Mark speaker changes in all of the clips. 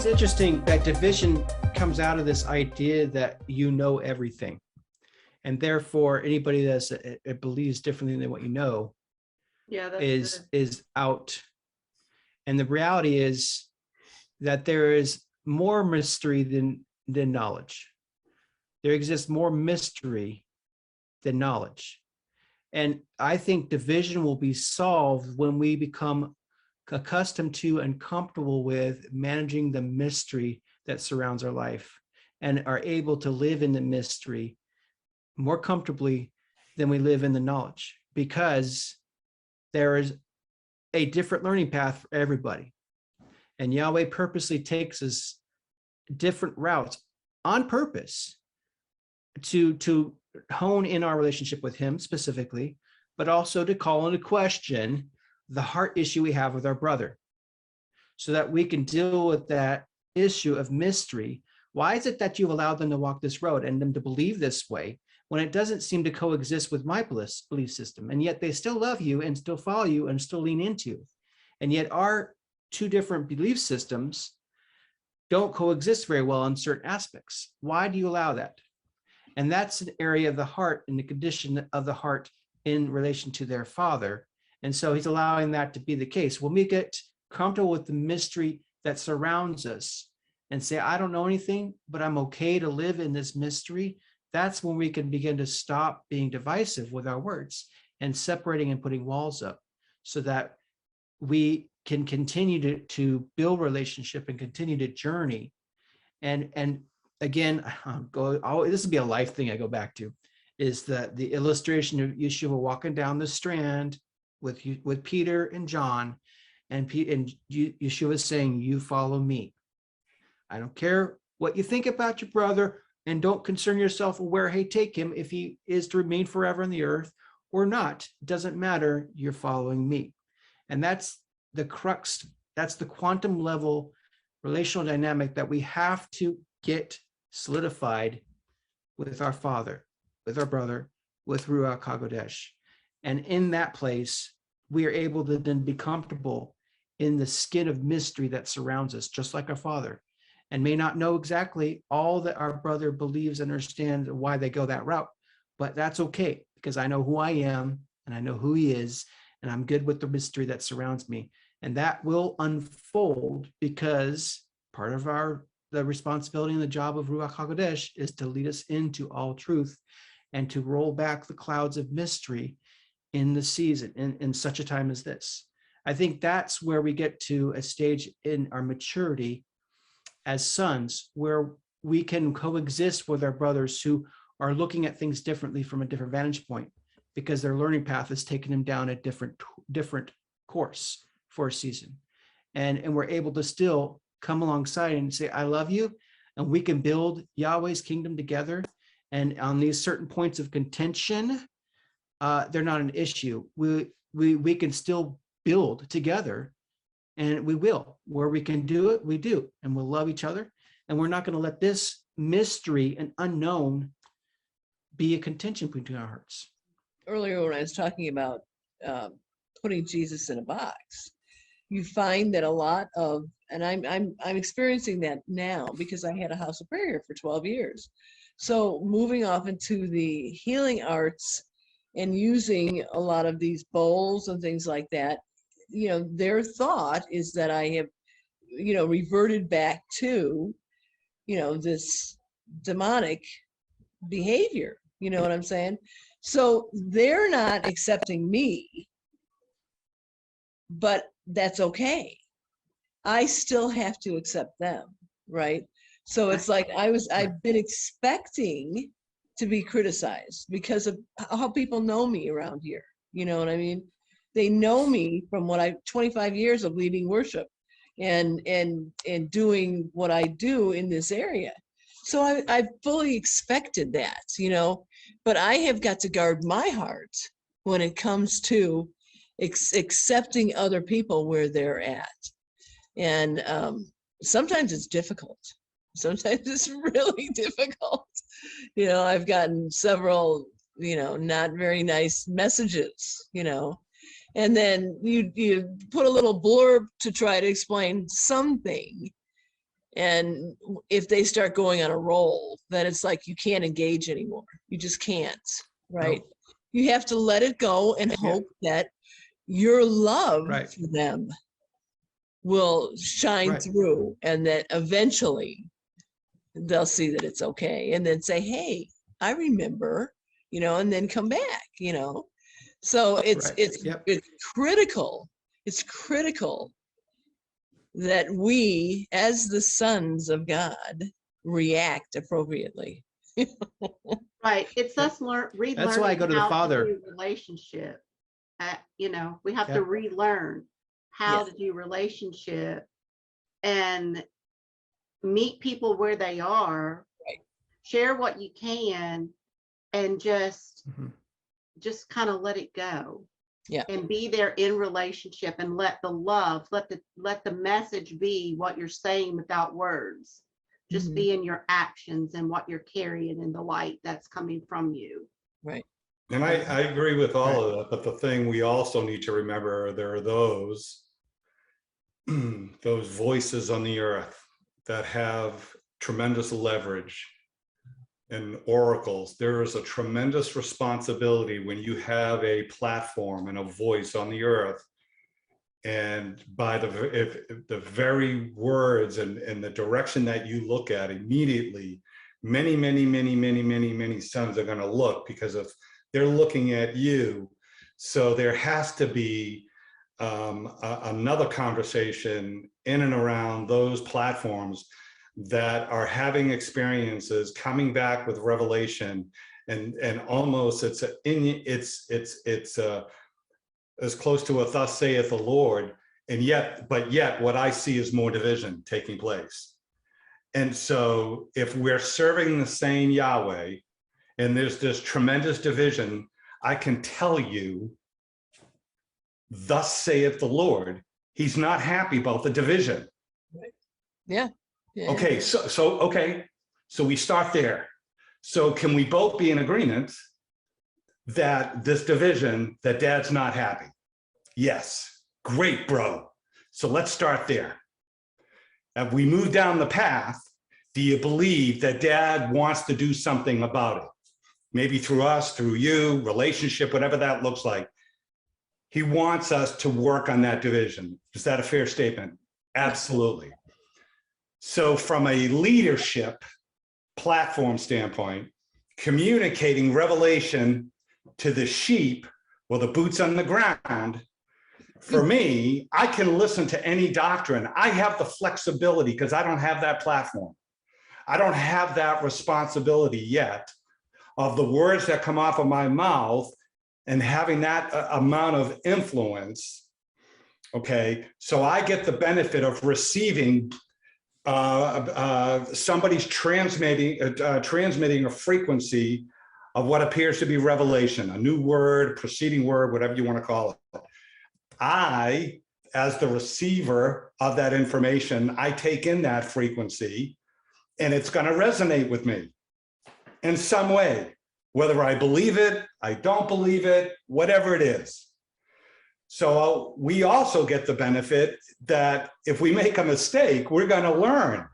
Speaker 1: it's interesting that division comes out of this idea that you know everything. And therefore, anybody that believes differently than what you know
Speaker 2: Yeah,
Speaker 1: is out. And the reality is that there is more mystery than knowledge. There exists more mystery than knowledge. And I think division will be solved when we become accustomed to and comfortable with managing the mystery that surrounds our life and are able to live in the mystery more comfortably than we live in the knowledge, because there is a different learning path for everybody. And Yahweh purposely takes us different routes on purpose to hone in our relationship with him specifically, but also to call into question the heart issue we have with our brother, so that we can deal with that issue of mystery. Why is it that you've allowed them to walk this road and them to believe this way when it doesn't seem to coexist with my belief system? And yet they still love you and still follow you and still lean into you. And yet our two different belief systems don't coexist very well on certain aspects. Why do you allow that? And that's an area of the heart and the condition of the heart in relation to their father. And so he's allowing that to be the case. When we get comfortable with the mystery that surrounds us and say, I don't know anything, but I'm okay to live in this mystery, that's when we can begin to stop being divisive with our words and separating and putting walls up, so that we can continue to build relationship and continue to journey. And again, this will be a life thing I go back to, is that the illustration of Yeshua walking down the strand with Peter and John, and Yeshua is saying, you follow me. I don't care what you think about your brother, and don't concern yourself with where he take him, if he is to remain forever on the earth or not. It doesn't matter, you're following me. And that's the crux, that's the quantum level relational dynamic that we have to get solidified with our Father, with our brother, with Ruach HaKodesh. And in that place, we are able to then be comfortable in the skin of mystery that surrounds us, just like our Father, and may not know exactly all that our brother believes and understands why they go that route. But that's okay, because I know who I am and I know who he is, and I'm good with the mystery that surrounds me. And that will unfold, because part of the responsibility and the job of Ruach HaKodesh is to lead us into all truth and to roll back the clouds of mystery in the season, in such a time as this. I think that's where we get to a stage in our maturity as sons, where we can coexist with our brothers who are looking at things differently from a different vantage point, because their learning path has taken them down a different course for a season. And we're able to still come alongside and say, I love you, and we can build Yahweh's kingdom together. And on these certain points of contention, they're not an issue. We can still build together, and we will. Where we can do it, we do, and we'll love each other. And we're not going to let this mystery and unknown be a contention between our hearts.
Speaker 3: Earlier, when I was talking about putting Jesus in a box, you find that a lot of, and I'm experiencing that now, because I had a house of prayer for 12 years. So moving off into the healing arts and using a lot of these bowls and things like that, their thought is that I have, reverted back to, this demonic behavior. You know what I'm saying? So they're not accepting me, but that's okay. I still have to accept them, right? So it's like I've been expecting to be criticized because of how people know me around here. You know what I mean? They know me from 25 years of leading worship and doing what I do in this area. So I fully expected that, but I have got to guard my heart when it comes to accepting other people where they're at. And sometimes it's difficult. Sometimes it's really difficult. I've gotten several, not very nice messages, and then you put a little blurb to try to explain something, And if they start going on a roll, then it's like you can't engage anymore. You just can't, right? You have to let it go and hope that your love
Speaker 1: Right.
Speaker 3: for them will shine
Speaker 1: Right.
Speaker 3: through, and that eventually they'll see that it's okay, and then say, hey, I remember, and then come back, So it's
Speaker 1: Yep.
Speaker 3: it's critical. It's critical that we, as the sons of God, react appropriately.
Speaker 2: Right. It's us
Speaker 1: That's why I go
Speaker 2: relearning
Speaker 1: to the
Speaker 2: how to
Speaker 1: Father.
Speaker 2: do relationship. We have
Speaker 1: Yeah.
Speaker 2: to relearn how
Speaker 3: Yes.
Speaker 2: to do relationship and meet people where they are,
Speaker 3: Right.
Speaker 2: share what you can, and just
Speaker 1: Mhm.
Speaker 2: kind of let it go.
Speaker 3: Yeah.
Speaker 2: And be there in relationship, and let the love, let the message be what you're saying without words. Just
Speaker 3: Mhm.
Speaker 2: be in your actions and what you're carrying in the light that's coming from you.
Speaker 3: Right.
Speaker 4: And I agree with all of that, but the thing we also need to remember, there are those voices on the earth that have tremendous leverage and oracles. There is a tremendous responsibility when you have a platform and a voice on the earth, and by if the very words and the direction that you look at immediately, many sons are going to look, because if they're looking at you. So there has to be another conversation in and around those platforms that are having experiences, coming back with revelation, and almost it's as close to a thus saith the Lord, and yet what I see is more division taking place. And so if we're serving the same Yahweh and there's this tremendous division, I can tell you, thus saith the Lord, he's not happy about the division.
Speaker 3: Yeah.
Speaker 4: Okay, so we start there. So can we both be in agreement that this division, that Dad's not happy? Yes, great, bro. So let's start there. As we move down the path, do you believe that Dad wants to do something about it? Maybe through us, through you, relationship, whatever that looks like. He wants us to work on that division. Is that a fair statement? Absolutely. So from a leadership platform standpoint, communicating revelation to the sheep, or the boots on the ground, for me, I can listen to any doctrine. I have the flexibility because I don't have that platform. I don't have that responsibility yet of the words that come off of my mouth and having that amount of influence. Okay, so I get the benefit of receiving somebody's transmitting a frequency of what appears to be revelation, a new word, preceding word, whatever you want to call it. I, as the receiver of that information, I take in that frequency, and it's going to resonate with me in some way, whether I believe it, I don't believe it, whatever it is. So we also get the benefit that if we make a mistake, we're going to learn.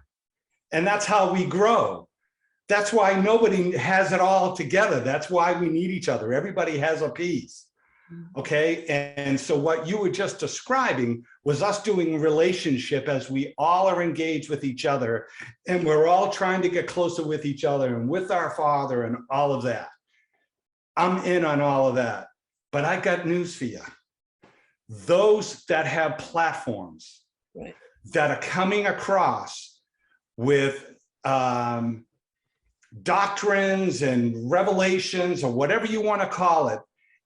Speaker 4: And that's how we grow. That's why nobody has it all together. That's why we need each other. Everybody has a piece. Okay. And so what you were just describing was us doing relationship as we all are engaged with each other. And we're all trying to get closer with each other and with our Father and all of that. I'm in on all of that. But I got news for you. Those that have platforms that are coming across with doctrines and revelations, or whatever you want to call it,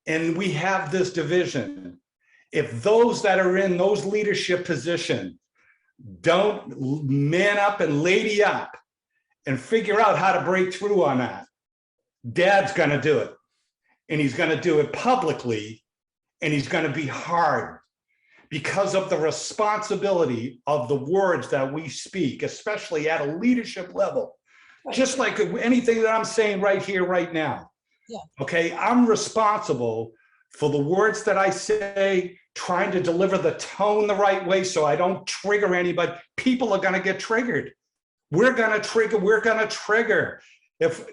Speaker 4: and we have this division, if those that are in those leadership positions don't man up and lady up and figure out how to break through on that, Dad's going to do it. And he's going to do it publicly, and he's going to be hard because of the responsibility of the words that we speak, especially at a leadership level. Just like anything that I'm saying right here, right now.
Speaker 3: Yeah.
Speaker 4: Okay, I'm responsible for the words that I say, trying to deliver the tone the right way so I don't trigger anybody. People are going to get triggered. we're going to trigger. If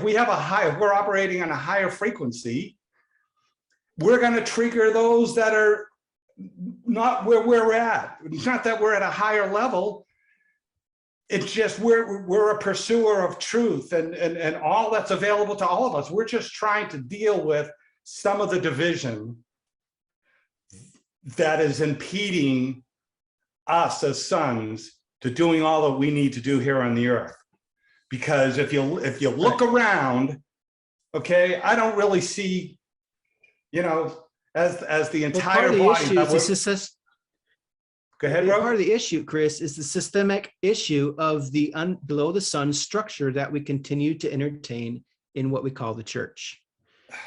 Speaker 4: we have if we're operating on a higher frequency, we're going to trigger those that are not where we're at. It's not that we're at a higher level. It's just we're a pursuer of truth and all that's available to all of us. We're just trying to deal with some of the division that is impeding us as sons to doing all that we need to do here on the earth. Because if you look around, I don't really see, as the entire body. Go ahead, Rob.
Speaker 1: Part of the issue, Chris, is the systemic issue of the below the sun structure that we continue to entertain in what we call the church.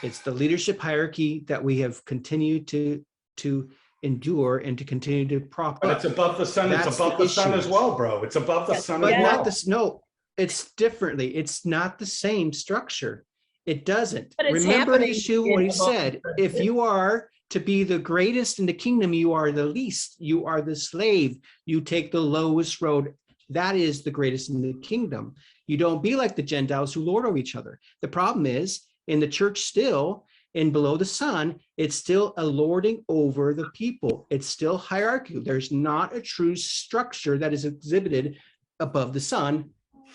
Speaker 1: It's the leadership hierarchy that we have continued to endure and to continue to prop up.
Speaker 4: But it's above the sun. It's above the sun as well, bro. It's above the sun
Speaker 1: but
Speaker 4: as well.
Speaker 1: not this. No, it's differently. It's not the same structure. It doesn't.
Speaker 5: But it's
Speaker 1: Remember
Speaker 5: happening
Speaker 1: Yeshua,
Speaker 5: in
Speaker 1: what he
Speaker 5: the
Speaker 1: said, if you are to be the greatest in the kingdom, you are the least, you are the slave, you take the lowest road. That is the greatest in the kingdom. You don't be like the Gentiles who lord over each other. The problem is in the church still, in below the sun, it's still a lording over the people. It's still hierarchical. There's not a true structure that is exhibited above the sun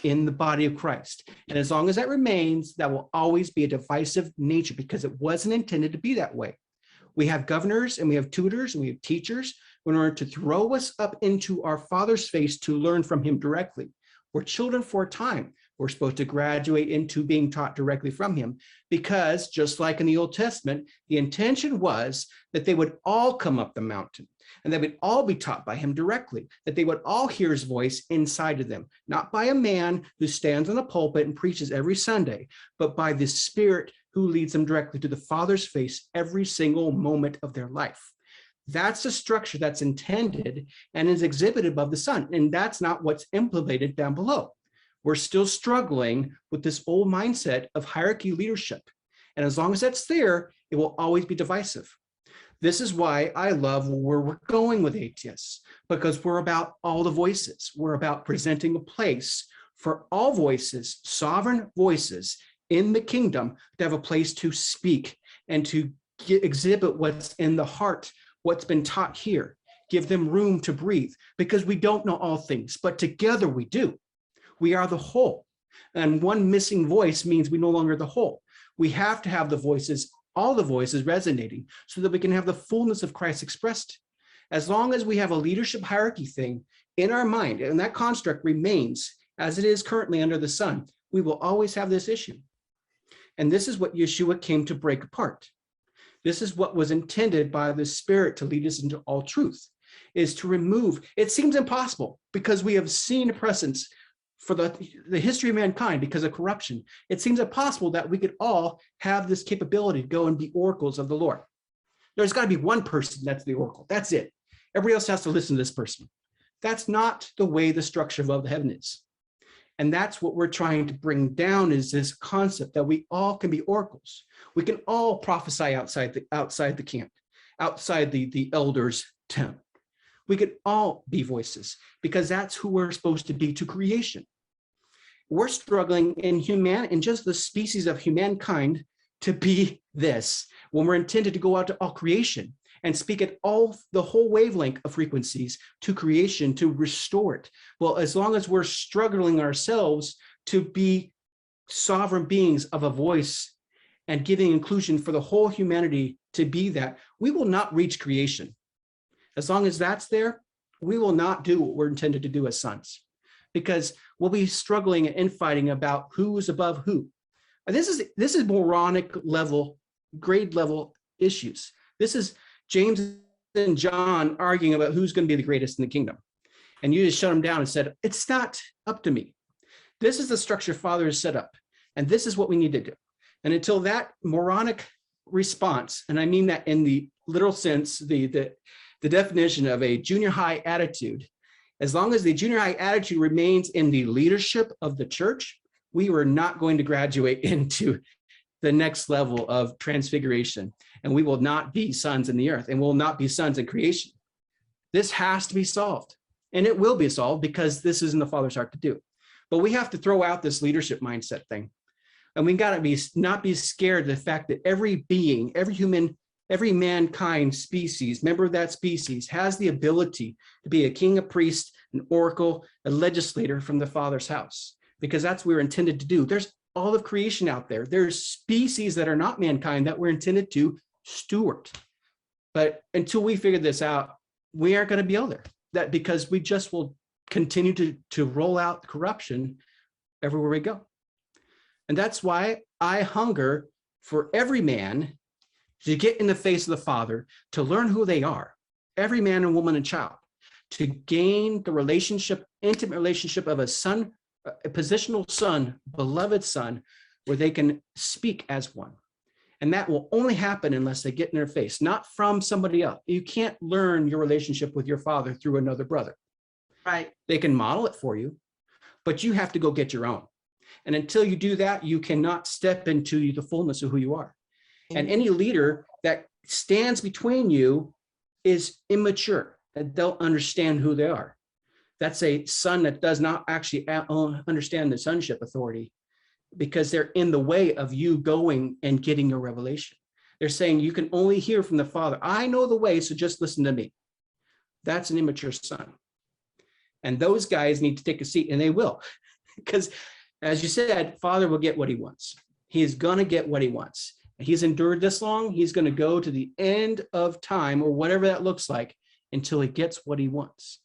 Speaker 1: in the body of Christ. And as long as that remains, that will always be a divisive nature because it wasn't intended to be that way. We have governors and we have tutors and we have teachers in order to throw us up into our Father's face to learn from him directly. We're children for a time. We're supposed to graduate into being taught directly from him because just like in the Old Testament, the intention was that they would all come up the mountain and they would all be taught by him directly, that they would all hear his voice inside of them, not by a man who stands on a pulpit and preaches every Sunday, but by the Spirit who leads them directly to the Father's face every single moment of their life. That's the structure that's intended and is exhibited above the sun. And that's not what's implemented down below. We're still struggling with this old mindset of hierarchy leadership. And as long as that's there, it will always be divisive. This is why I love where we're going with ATS, because we're about all the voices. We're about presenting a place for all voices, sovereign voices in the kingdom to have a place to speak and to exhibit what's in the heart, what's been taught here, give them room to breathe, because we don't know all things, but together we do. We are the whole, and one missing voice means we no longer the whole. We have to have the voices, all the voices resonating so that we can have the fullness of Christ expressed. As long as we have a leadership hierarchy thing in our mind, and that construct remains as it is currently under the sun, we will always have this issue. And this is what Yeshua came to break apart. This is what was intended by the Spirit to lead us into all truth, is to remove. It seems impossible because we have seen a presence for the history of mankind because of corruption. It seems impossible that we could all have this capability to go and be oracles of the Lord. There's got to be one person that's the oracle. That's it. Everybody else has to listen to this person. That's not the way the structure of the heaven is. And that's what we're trying to bring down, is this concept that we all can be oracles. We can all prophesy outside the camp, outside the elders' tent. We could all be voices because that's who we're supposed to be to creation. We're struggling in just the species of humankind to be this when we're intended to go out to all creation and speak at the whole wavelength of frequencies to creation to restore it. Well, as long as we're struggling ourselves to be sovereign beings of a voice and giving inclusion for the whole humanity to be that, we will not reach creation. As long as that's there, we will not do what we're intended to do as sons, because we'll be struggling and infighting about who is above who. This is moronic level, grade level issues. This is James and John arguing about who's going to be the greatest in the kingdom. And you just shut them down and said, it's not up to me. This is the structure Father has set up, and this is what we need to do. And until that moronic response, and I mean that in the literal sense, the definition of a junior high attitude, as long as the junior high attitude remains in the leadership of the church, we are not going to graduate into the next level of transfiguration, and we will not be sons in the earth, and will not be sons in creation. This has to be solved, and it will be solved because this is in the Father's heart to do. But we have to throw out this leadership mindset thing. And we got to not be scared of the fact that every being, every human, every mankind species, member of that species, has the ability to be a king, a priest, an oracle, a legislator from the Father's house, because that's what we're intended to do. There's all of creation out there. There's species that are not mankind that we're intended to steward. But until we figure this out, we aren't going to be able to. That because we just will continue to roll out corruption everywhere we go. And that's why I hunger for every man to get in the face of the Father, to learn who they are, every man and woman and child, to gain the relationship, intimate relationship of a son, a positional son, beloved son, where they can speak as one. And that will only happen unless they get in their face, not from somebody else. You can't learn your relationship with your father through another brother.
Speaker 2: Right.
Speaker 1: They can model it for you, but you have to go get your own. And until you do that, you cannot step into the fullness of who you are. And any leader that stands between you is immature, that don't understand who they are. That's a son that does not actually understand the sonship authority, because they're in the way of you going and getting your revelation. They're saying you can only hear from the Father. I know the way, so just listen to me. That's an immature son. And those guys need to take a seat, and they will. Because as you said, Father will get what he wants. He is going to get what he wants. He's endured this long. He's going to go to the end of time, or whatever that looks like, until he gets what he wants.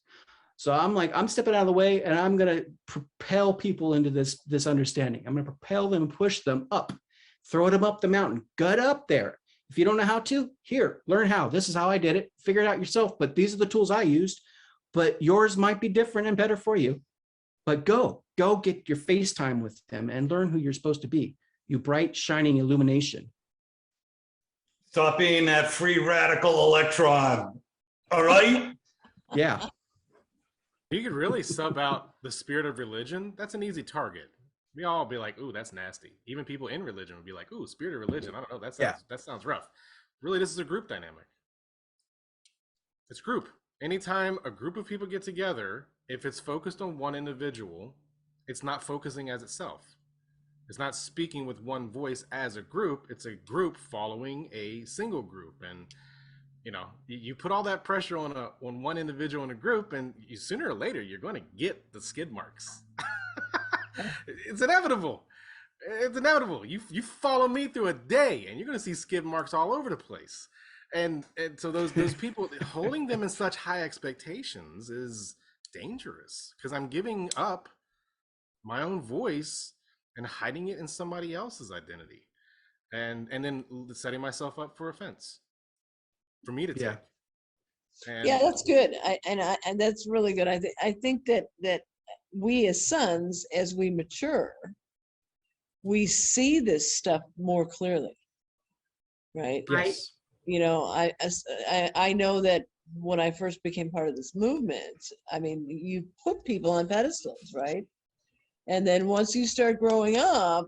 Speaker 1: So I'm stepping out of the way, and I'm going to propel people into this understanding. I'm going to propel them and push them up, throw them up the mountain, gut up there. If you don't know how to, here, learn how. This is how I did it. Figure it out yourself. But these are the tools I used. But yours might be different and better for you. But go get your FaceTime with them and learn who you're supposed to be. You bright, shining illumination.
Speaker 4: Stop being that free radical electron. All right?
Speaker 1: Yeah.
Speaker 5: You could really sub out the spirit of religion. That's an easy target. We all be like, ooh, that's nasty. Even people in religion would be like, ooh, spirit of religion. I don't know. That sounds rough. Really, this is a group dynamic. It's group. Anytime a group of people get together, if it's focused on one individual, it's not focusing as itself. It's not speaking with one voice as a group. It's a group following a single group. And you put all that pressure on one individual in a group, and sooner or later you're going to get the skid marks. It's inevitable. It's inevitable. You follow me through a day, and you're going to see skid marks all over the place. And so those people, holding them in such high expectations is dangerous, because I'm giving up my own voice and hiding it in somebody else's identity, and then setting myself up for offense for me to take.
Speaker 1: Yeah.
Speaker 5: And
Speaker 3: Yeah, that's good. And that's really good. I think that we as sons, as we mature, we see this stuff more clearly, right?
Speaker 2: Right.
Speaker 1: Yes.
Speaker 3: I know that when I first became part of this movement, I mean, you put people on pedestals, right? And then once you start growing up,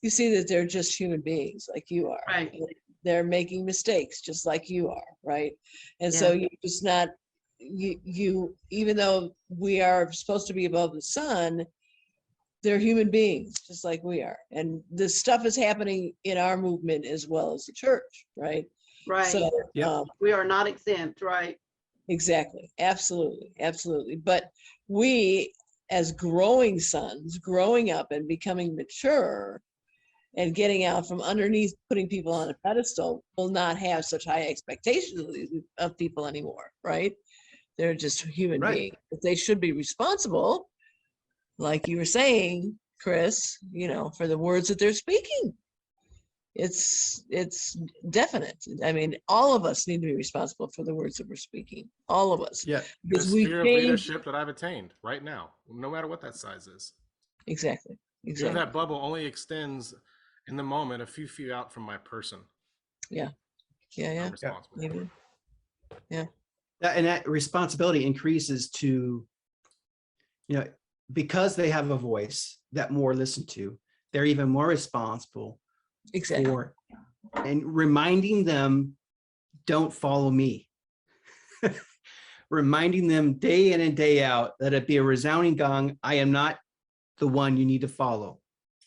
Speaker 3: you see that they're just human beings like you are.
Speaker 2: Right.
Speaker 3: They're making mistakes just like you are, right? And so
Speaker 2: Yeah.
Speaker 3: you're just not, you even though we are supposed to be above the sun, they're human beings just like we are. And this stuff is happening in our movement as well as the church, right?
Speaker 2: Right.
Speaker 3: So
Speaker 1: Yeah.
Speaker 2: We are not exempt, right?
Speaker 3: exactly, absolutely. But we, as growing sons, growing up and becoming mature and getting out from underneath putting people on a pedestal, will not have such high expectations of people anymore, right? They're just human
Speaker 1: Right.
Speaker 3: beings. But they should be responsible, like you were saying, Chris, for the words that they're speaking. It's definite. I mean, all of us need to be responsible for the words that we're speaking. All of us.
Speaker 1: Yeah.
Speaker 5: the
Speaker 3: Because we
Speaker 5: sphere of
Speaker 3: changed.
Speaker 5: leadership that I've attained right now, no matter what that size is.
Speaker 3: Exactly.
Speaker 5: That bubble only extends in the moment a few feet out from my person.
Speaker 3: Yeah.
Speaker 5: I'm responsible.
Speaker 3: Maybe.
Speaker 1: And that responsibility increases to, because they have a voice that more listened to, they're even more responsible
Speaker 3: Exactly.
Speaker 1: for, and reminding them, don't follow me. Reminding them day in and day out that it be a resounding gong. I am not the one you need to follow.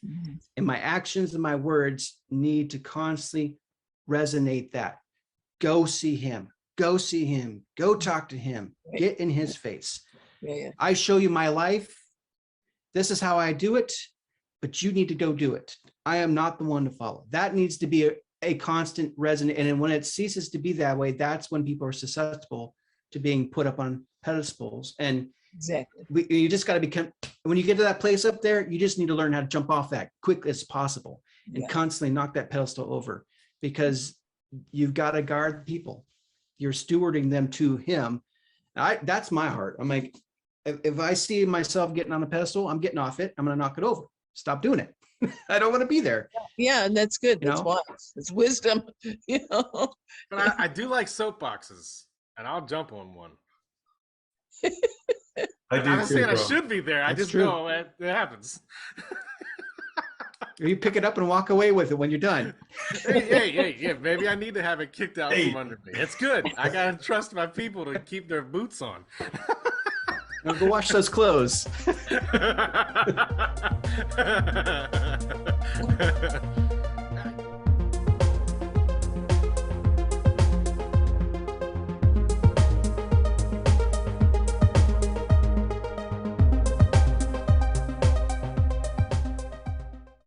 Speaker 3: Mhm.
Speaker 1: And my actions and my words need to constantly resonate that. Go see him, go see him, go talk to him, get in his face.
Speaker 3: Yeah, yeah.
Speaker 1: I show you my life. This is how I do it, but you need to go do it. I am not the one to follow. That needs to be a constant resonant. And then when it ceases to be that way, that's when people are susceptible to being put up on pedestals. And
Speaker 3: Exactly.
Speaker 1: you just got to become, when you get to that place up there, you just need to learn how to jump off that quick as possible and
Speaker 3: Yeah.
Speaker 1: constantly knock that pedestal over, because you've got to guard people. You're stewarding them to him. That's my heart. I'm like, if I see myself getting on the pedestal, I'm getting off it. I'm going to knock it over. Stop doing it. I don't want to be there.
Speaker 3: Yeah, and that's good.
Speaker 1: You
Speaker 3: That's
Speaker 1: know?
Speaker 3: wise. It's wisdom. You know.
Speaker 5: But I do like soapboxes, and I'll jump on one.
Speaker 4: I
Speaker 5: I'm
Speaker 4: do
Speaker 5: not
Speaker 4: too,
Speaker 5: saying I
Speaker 4: bro.
Speaker 5: should be there. I
Speaker 1: That's
Speaker 5: just
Speaker 1: true.
Speaker 5: know it happens.
Speaker 1: You pick it up and walk away with it when you're done.
Speaker 5: Hey, maybe I need to have it kicked out
Speaker 4: Hey.
Speaker 5: from under me. It's good. I gotta trust my people to keep their boots on.
Speaker 1: Now go wash those clothes.